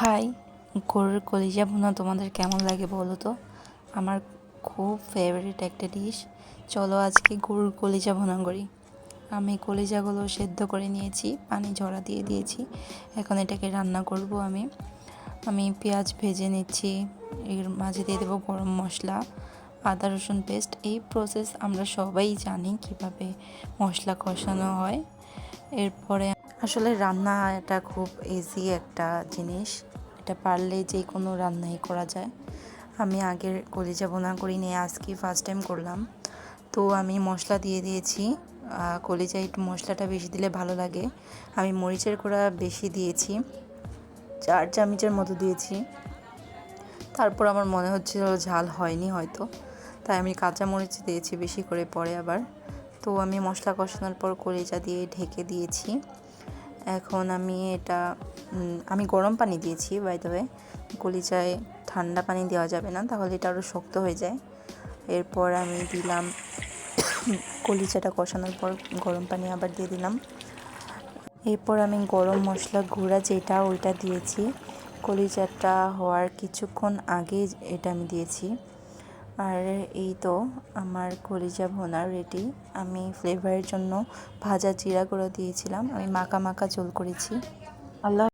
High, গরুর কলিজা ভুনা তোমাদের কেমন লাগে বলো তো? আমার খুব ফেভারিট একটা ডিশ। চলো আজকে গরুর কলিজা ভুনা করি। আমি কলিজাগুলো সেদ্ধ করে নিয়েছি, পানি ঝরা দিয়ে দিয়েছি। এখন এটাকে রান্না করব আমি পেঁয়াজ ভেজে নিচ্ছি। এর মাঝে দিয়ে দেবো গরম মশলা, আদা রসুন পেস্ট। এই প্রসেস আমরা সবাই জানি কিভাবে মশলা কষানো হয়। এরপরে আসলে রান্না এটা খুব ইজি একটা জিনিস, এটা পারলে যে কোনো রান্নাই করা যায়। আমি আগের কলিজা ভুনা করিনি, আজকে ফার্স্ট টাইম করলাম। তো আমি মশলা দিয়ে দিয়েছি। কলিজায় একটু মশলাটা বেশি দিলে ভালো লাগে। আমি মরিচের গুঁড়া বেশি দিয়েছি, 4 চামচের মতো দিয়েছি। তারপর আমার মনে হচ্ছিল ঝাল হয়নি হয়তো, তাই আমি কাঁচা মরিচ দিয়েছি বেশি করে পরে আবার। তো আমি মশলা কষানোর পর কলিজা দিয়ে ঢেকে দিয়েছি। এখন আমি গরম পানি দিয়েছি বাই দ্য ওয়ে। কলিজায় ঠান্ডা পানি দেওয়া যাবে না, তাহলে এটা আরও শক্ত হয়ে যায়। এরপর আমি দিলাম কলিজাটা কষানোর পর গরম পানি আবার দিয়ে দিলাম। এরপর আমি গরম মশলা গুঁড়া যেটা ওইটা দিয়েছি। কলিজাটা হওয়ার কিছুক্ষণ আগে এটা আমি দিয়েছি। আর এই তো আমার কলিজা ভুনা রেডি। আমি ফ্লেভারের জন্য ভাজা জিরা গুঁড়ো দিয়েছিলাম। আমি মাখা মাখা ঝোল করেছি। আল্লাহ।